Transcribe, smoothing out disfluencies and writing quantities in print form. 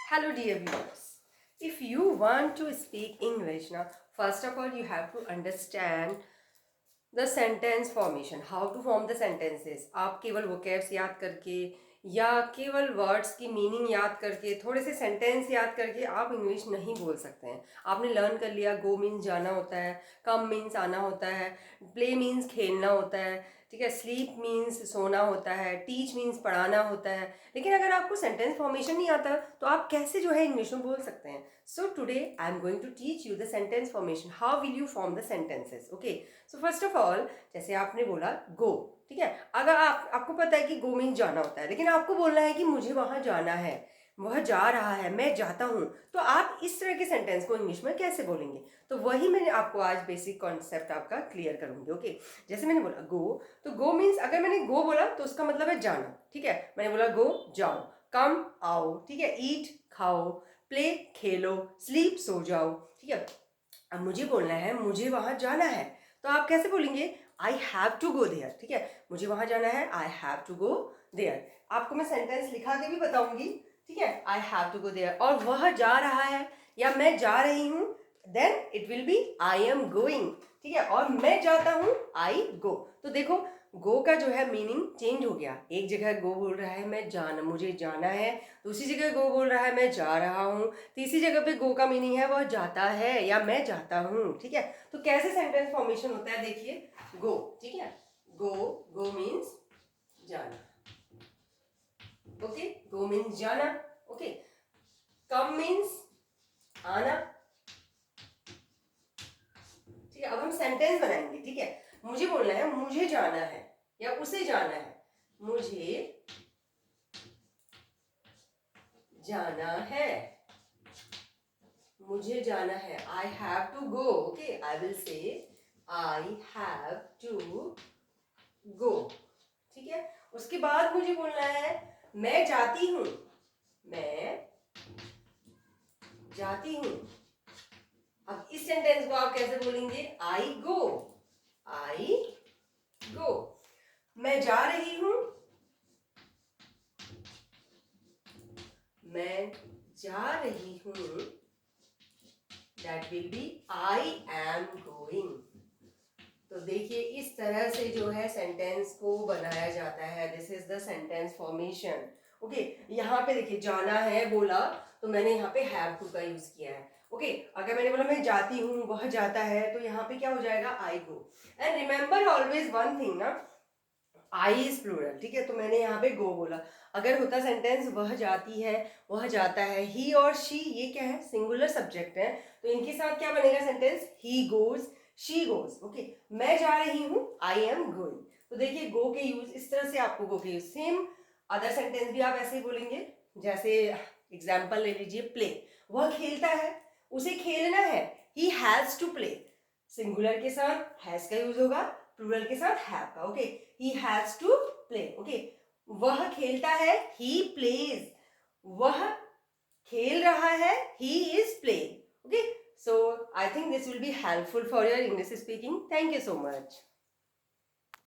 Hello, dear viewers. If you want to speak English now, first of all, you have to understand the sentence formation. How to form the sentences. आप केवल vocabs याद करके या केवल words की meaning याद करके थोड़े से सेंटेंस याद करके आप इंग्लिश नहीं बोल सकते हैं. आपने लर्न कर लिया, गो मीन्स जाना होता है, कम मीन्स आना होता है, प्ले मीन्स खेलना होता है, ठीक है, स्लीप मीन्स सोना होता है, टीच मीन्स पढ़ाना होता है. लेकिन अगर आपको सेंटेंस फॉर्मेशन नहीं आता तो आप कैसे जो है इंग्लिश में बोल सकते हैं. So today I am going to teach you the sentence formation. How will you form the sentences. Okay, so first of all, जैसे आपने बोला गो, ठीक है, अगर आपको पता है कि गो मीन जाना होता है, लेकिन आपको बोलना है कि मुझे वहां जाना है, वह जा रहा है, मैं जाता हूं, तो आप इस तरह के सेंटेंस को इंग्लिश में कैसे बोलेंगे. तो वही मैंने आपको आज बेसिक कॉन्सेप्ट आपका क्लियर करूंगी. ओके, जैसे मैंने बोला गो, तो गो मीन्स अगर मैंने गो बोला तो उसका मतलब है जाना. ठीक है, मैंने बोला गो जाओ, कम आओ, ठीक है, ईट खाओ, प्ले खेलो, स्लीप सो जाओ. ठीक है, अब मुझे बोलना है मुझे वहां जाना है, तो आप कैसे बोलेंगे I have to go there. ठीक है, मुझे वहां जाना है, I have to go there. आपको मैं सेंटेंस लिखा के भी बताऊंगी. ठीक है, I have to go there. और वह जा रहा है या मैं जा रही हूं, then it will be I am going. ठीक है, और मैं जाता हूं, आई गो. तो देखो गो का जो है मीनिंग चेंज हो गया. एक जगह गो बोल रहा है मैं जाना, मुझे जाना है, दूसरी जगह गो बोल रहा है मैं जा रहा हूँ, तीसरी जगह पे गो का मीनिंग है वह जाता है या मैं जाता हूँ. ठीक है, तो कैसे सेंटेंस फॉर्मेशन होता है देखिए. गो, ठीक है, गो, गो मीन्स जाना. ओके, गो मीन्स जाना. ओके, कम मीन्स आना. ठीक है, अब हम सेंटेंस बनाएंगे. ठीक है, मुझे बोलना है मुझे जाना है या उसे जाना है. मुझे जाना है, मुझे जाना है. I have to go. Okay, I will say I have to गो. ठीक है, उसके बाद मुझे बोलना है मैं जाती हूं, मैं जाती हूं. अब इस सेंटेंस को आप कैसे बोलेंगे, आई गो, आई गो. मैं जा रही हूं, मैं जा रही हूं, that will be I am going. तो देखिए इस तरह से जो है सेंटेंस को बनाया जाता है. This is the sentence formation. Okay, यहाँ पे देखिए जाना है बोला तो मैंने यहाँ पे हैव टू का यूज किया है. ओके, अगर मैंने बोला मैं जाती हूँ, वह जाता है, तो यहाँ पे क्या हो जाएगा, I go. And remember always one thing ना, आई इज प्लूरल. ठीक है, तो मैंने यहाँ पे गो बोला. अगर होता सेंटेंस वह जाती है, वह जाता है, ही और शी, ये क्या है, सिंगुलर सब्जेक्ट है, तो इनके साथ क्या बनेगा sentence, he goes, she goes. Okay, मैं जा रही हूँ, आई एम गोइंग. तो देखिए गो के यूज इस तरह से, आपको गो के यूज सेम अदर सेंटेंस भी आप ऐसे ही बोलेंगे. जैसे एग्जाम्पल ले लीजिए, प्ले, वह खेलता है, उसे खेलना है, he has to play. Singular के साथ हैज का यूज होगा, प्लूरल के साथ हैव का. Okay, he has to play. Okay, वह खेलता है, he plays. वह खेल रहा है, he is playing. Okay, so I think this will be helpful for your English speaking. Thank you so much.